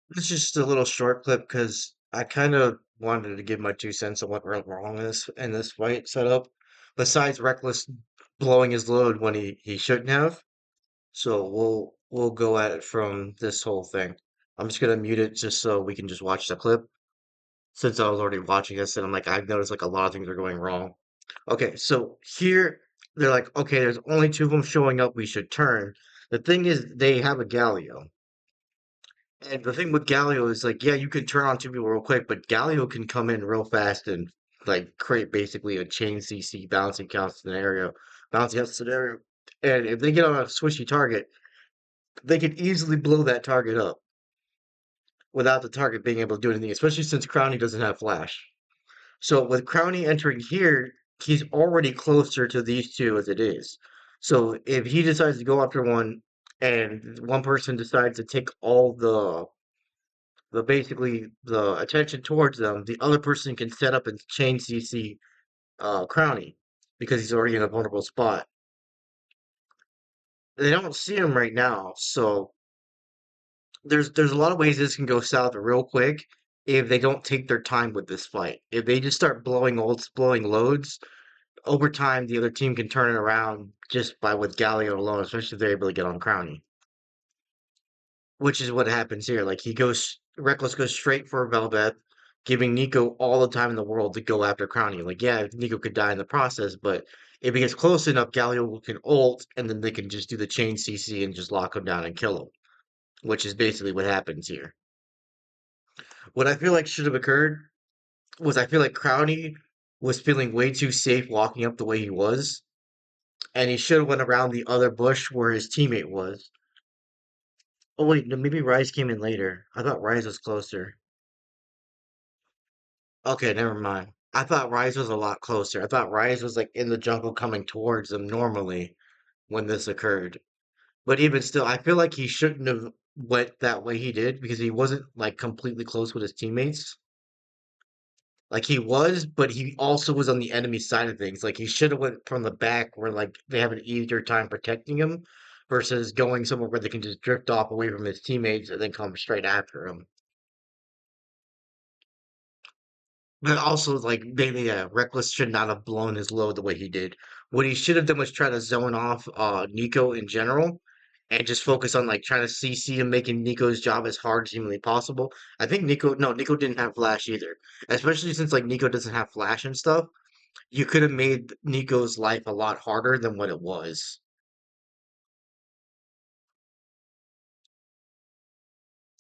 This is just a little short clip because I kind of wanted to give my 2 cents on what went wrong in this fight setup. Besides Reckless blowing his load when he shouldn't have. So we'll go at it from this whole thing. I'm just gonna mute it just so we can just watch the clip. Since I was already watching this and I'm like I've noticed like a lot of things are going wrong. Okay, so here they're like, okay, there's only two of them showing up, we should turn. The thing is they have a Galio. And the thing with Galio is like, yeah, you can turn on two people real quick, but Galio can come in real fast and like create basically a chain CC bouncing out scenario. And if they get on a swishy target, they can easily blow that target up without the target being able to do anything, especially since Crowny doesn't have flash. So with Crowny entering here, he's already closer to these two as it is. So if he decides to go after one and one person decides to take all the basically the attention towards them, the other person can set up and chain CC Crowny because he's already in a vulnerable spot. They don't see him right now, so there's a lot of ways this can go south real quick if they don't take their time with this fight. If they just start blowing loads, over time the other team can turn it around just by with Galio alone, especially if they're able to get on Crowny. Which is what happens here. Like Reckless goes straight for Velvet, giving Nico all the time in the world to go after Crowny. Like, yeah, Nico could die in the process, but if he gets close enough, Galio can ult, and then they can just do the chain CC and just lock him down and kill him, which is basically what happens here. What I feel like should have occurred was I feel like Crowny was feeling way too safe walking up the way he was, and he should have went around the other bush where his teammate was. Oh wait, no, maybe Rise came in later. I thought Rise was closer. Okay, never mind. I thought Rise was a lot closer. I thought Rise was like in the jungle coming towards them normally when this occurred. But even still, I feel like he shouldn't have went that way he did because he wasn't like completely close with his teammates. Like he was, but he also was on the enemy side of things. Like he should have went from the back where like they have an easier time protecting him versus going somewhere where they can just drift off away from his teammates and then come straight after him. But also, like, maybe Reckless should not have blown his load the way he did. What he should have done was try to zone off Nico in general and just focus on like trying to CC him, making Nico's job as hard as humanly possible. I think Nico didn't have Flash either. Especially since like Nico doesn't have Flash and stuff. You could have made Nico's life a lot harder than what it was.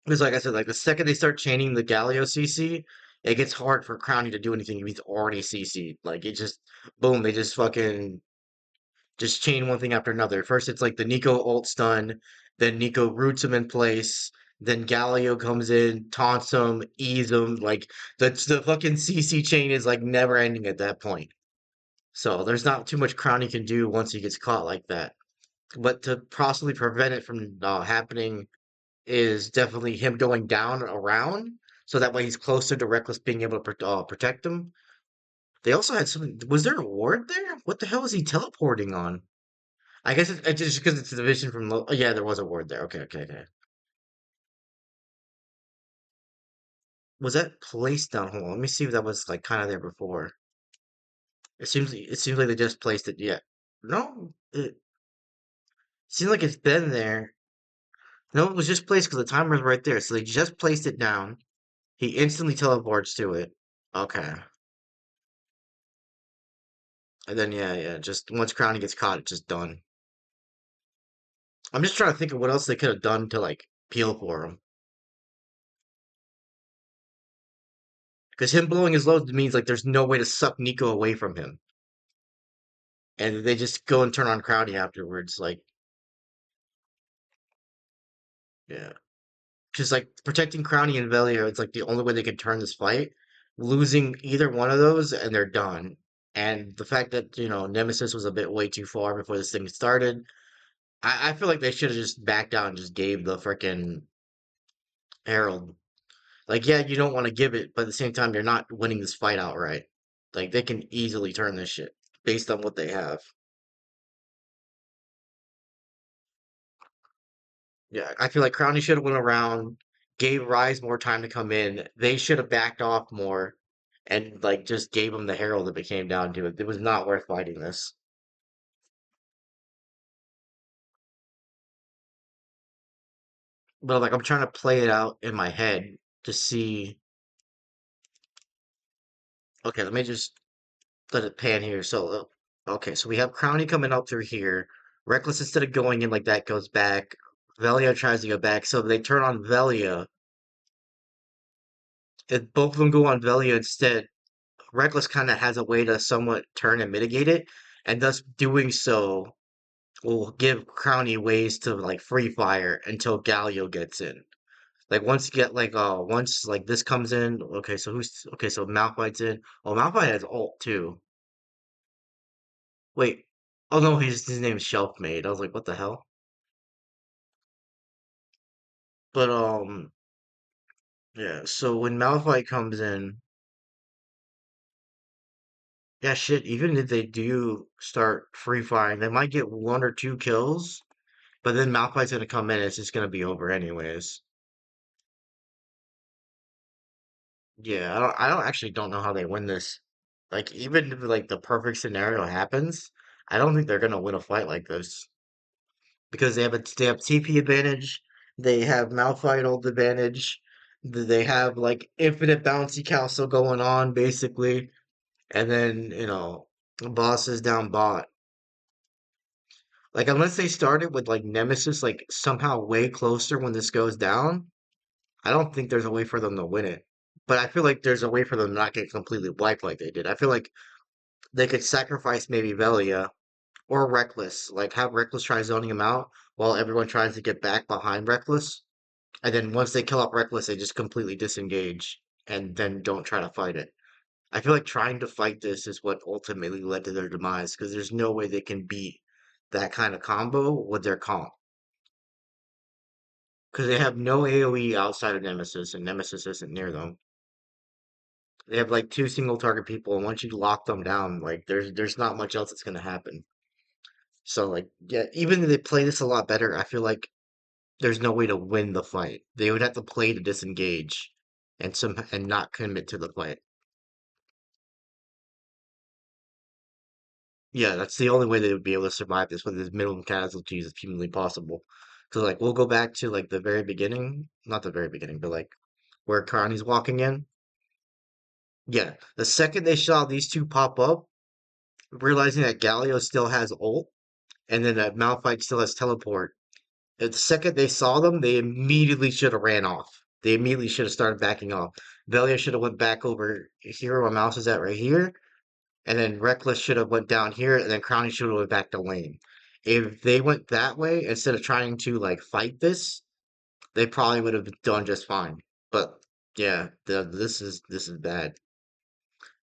Because like I said, like the second they start chaining the Galio CC, it gets hard for Crowny to do anything if he's already CC'd. Like it just boom, they just fucking just chain one thing after another. First, it's like the Nico ult stun, then Nico roots him in place, then Galio comes in, taunts him, ease him. Like that's the fucking CC chain is like never ending at that point. So there's not too much Crowny can do once he gets caught like that. But to possibly prevent it from happening is definitely him going down around, so that way he's closer to Reckless being able to protect him. They also had something. Was there a ward there? What the hell is he teleporting on? I guess it's just because it's a division from. Oh, yeah, there was a word there. Okay, okay, okay. Was that placed down? Hold on, let me see if that was like kind of there before. It seems like they just placed it. Yeah, no, it seems like it's been there. No, it was just placed because the timer's right there. So they just placed it down. He instantly teleports to it. Okay, and then yeah, just once Crowny gets caught, it's just done. I'm just trying to think of what else they could have done to like peel for him. Because him blowing his load means like there's no way to suck Nico away from him. And they just go and turn on Crowdy afterwards. Like, yeah. Because like protecting Crowny and Velio, it's like the only way they can turn this fight. Losing either one of those and they're done. And the fact that, Nemesis was a bit way too far before this thing started, I feel like they should have just backed out and just gave the frickin' Herald. Like, yeah, you don't want to give it, but at the same time, you're not winning this fight outright. Like, they can easily turn this shit based on what they have. Yeah, I feel like Crowny should have went around, gave Rise more time to come in. They should have backed off more and like just gave him the Herald if it came down to it. It was not worth fighting this. But like I'm trying to play it out in my head to see. Okay, let me just let it pan here. So okay, so we have Crowny coming up through here. Reckless instead of going in like that goes back. Velia tries to go back, so they turn on Velia. If both of them go on Velia instead, Reckless kind of has a way to somewhat turn and mitigate it, and thus doing so will give Crowny ways to like free fire until Galio gets in. Like once you get like once like this comes in, okay, so who's okay, so Malphite's in. Oh, Malphite has ult too. Wait. Oh no, his name's Shelfmade. I was like, what the hell? But yeah, so when Malphite comes in, yeah shit, even if they do start free firing, they might get one or two kills, but then Malphite's gonna come in, it's just gonna be over anyways. Yeah, I don't actually don't know how they win this. Like even if like the perfect scenario happens, I don't think they're gonna win a fight like this because they have TP advantage, they have Malphite ult advantage, they have like infinite bouncy castle going on basically, and then bosses down bot. Like unless they started with like Nemesis like somehow way closer when this goes down, I don't think there's a way for them to win it. But I feel like there's a way for them to not get completely wiped like they did. I feel like they could sacrifice maybe Velia or Reckless, like have Reckless try zoning him out while everyone tries to get back behind Reckless. And then once they kill up Reckless, they just completely disengage and then don't try to fight it. I feel like trying to fight this is what ultimately led to their demise because there's no way they can beat that kind of combo with their comp. Because they have no AoE outside of Nemesis, and Nemesis isn't near them. They have like two single target people, and once you lock them down, like there's not much else that's gonna happen. So like yeah, even if they play this a lot better, I feel like there's no way to win the fight. They would have to play to disengage and not commit to the fight. Yeah, that's the only way they would be able to survive this with as minimum casualties as humanly possible. Because like we'll go back to like the very beginning, not the very beginning, but like where Karani's walking in. Yeah, the second they saw these two pop up, realizing that Galio still has ult, and then that Malphite still has teleport. The second they saw them, they immediately should have ran off. They immediately should have started backing off. Velia should have went back over here where Mouse is at right here, and then Reckless should have went down here, and then Crowny should have went back to lane. If they went that way instead of trying to like fight this, they probably would have done just fine. But yeah, this is bad.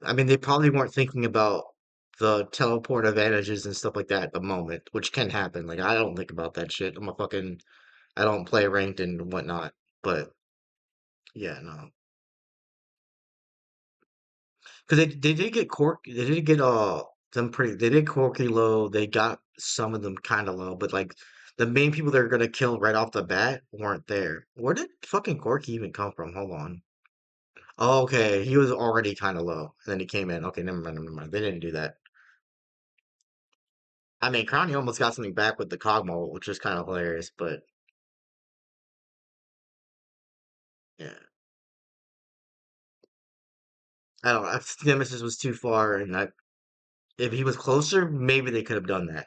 I mean, they probably weren't thinking about the teleport advantages and stuff like that at the moment, which can happen. Like I don't think about that shit. I don't play ranked and whatnot. But yeah, no, because they did get they did get them pretty. They did Corky low. They got some of them kind of low, but like the main people that are gonna kill right off the bat weren't there. Where did fucking Corky even come from? Hold on. Oh, okay, he was already kind of low, and then he came in. Okay, never mind, never mind. They didn't do that. I mean, Crowny almost got something back with the Cogmo, which was kind of hilarious, but yeah, I don't know. If Nemesis was too far, and if he was closer, maybe they could have done that.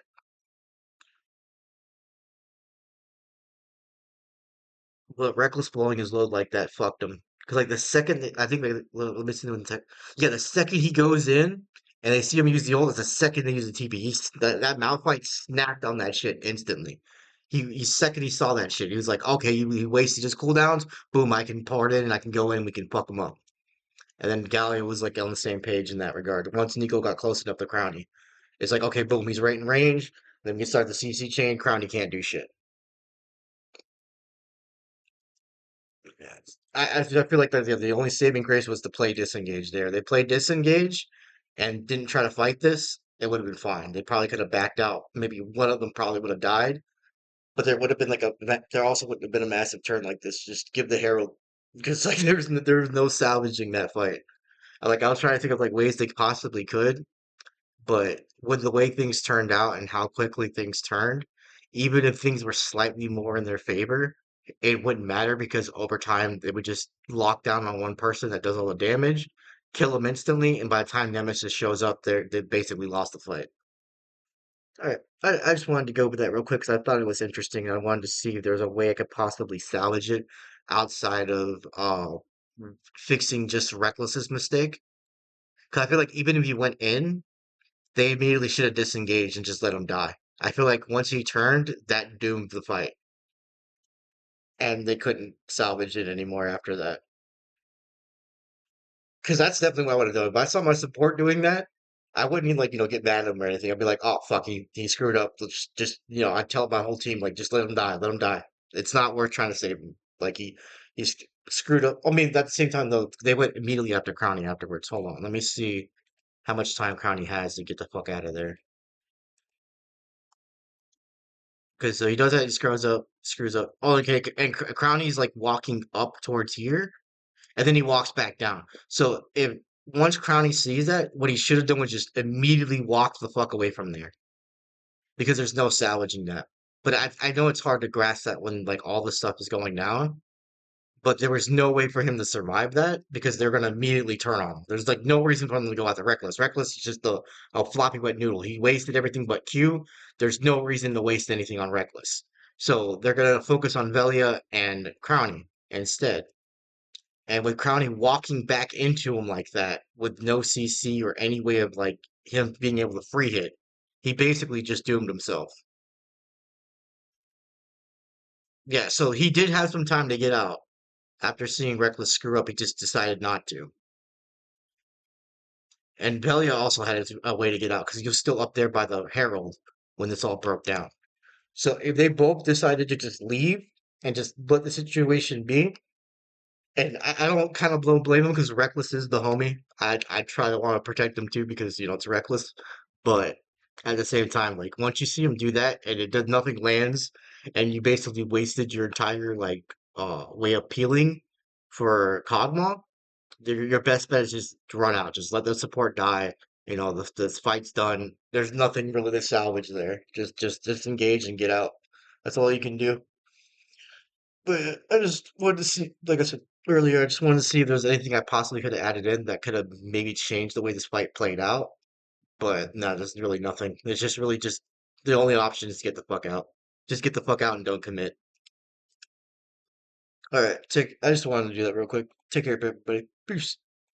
But Reckless blowing his load like that fucked him. Because like the second I think let me see yeah, the second he goes in and they see him use the ult, it's the second they use the TP. That Malphite snapped on that shit instantly. He second he saw that shit, he was like, okay, he wasted his cooldowns. Boom, I can pour it in and I can go in. We can fuck him up. And then Gallia was like on the same page in that regard. Once Nico got close enough to Crowny, it's like, okay, boom, he's right in range. Then we start the CC chain. Crowny can't do shit. Yeah, I feel like the only saving grace was to play disengage there. They played disengage and didn't try to fight this. It would have been fine. They probably could have backed out. Maybe one of them probably would have died, but there would have been like there also would have been a massive turn like this. Just give the Herald because like there was no salvaging that fight. Like I was trying to think of like ways they possibly could, but with the way things turned out and how quickly things turned, even if things were slightly more in their favor, it wouldn't matter because over time they would just lock down on one person that does all the damage, kill them instantly, and by the time Nemesis shows up, they basically lost the fight. All right, I just wanted to go over that real quick because I thought it was interesting. And I wanted to see if there's a way I could possibly salvage it outside of fixing just Reckless's mistake. Because I feel like even if you went in, they immediately should have disengaged and just let him die. I feel like once he turned, that doomed the fight, and they couldn't salvage it anymore after that. Because that's definitely what I would have done. If I saw my support doing that, I wouldn't even like get mad at him or anything. I'd be like, oh fuck, he screwed up. Let's just I'd tell my whole team like just let him die. It's not worth trying to save him. Like he's screwed up. I mean, at the same time though, they went immediately after Crownie afterwards. Hold on, let me see how much time Crownie has to get the fuck out of there. Because so he does that, he screws up. Oh, okay, and Crownie's like walking up towards here, and then he walks back down. So if once Crownie sees that, what he should have done was just immediately walk the fuck away from there, because there's no salvaging that. But I know it's hard to grasp that when like all this stuff is going down. But there was no way for him to survive that because they're gonna immediately turn on him. There's like no reason for him to go after Reckless. Reckless is just a floppy wet noodle. He wasted everything but Q. There's no reason to waste anything on Reckless. So they're gonna focus on Velia and Crowny instead. And with Crowny walking back into him like that with no CC or any way of like him being able to free hit, he basically just doomed himself. Yeah, so he did have some time to get out. After seeing Reckless screw up, he just decided not to. And Belia also had a way to get out because he was still up there by the Herald when this all broke down. So if they both decided to just leave and just let the situation be, and I don't kind of blame him because Reckless is the homie. I try to want to protect him too because it's Reckless, but at the same time, like once you see him do that and it does nothing lands, and you basically wasted your entire like way of peeling for Kog'Maw, your best bet is just to run out. Just let the support die. This fight's done. There's nothing really to salvage there. Just disengage and get out. That's all you can do. But I just wanted to see, like I said earlier, I just wanted to see if there's anything I possibly could have added in that could have maybe changed the way this fight played out. But no, there's really nothing. It's just really just the only option is to get the fuck out. Just get the fuck out and don't commit. All right, I just wanted to do that real quick. Take care, everybody. Peace.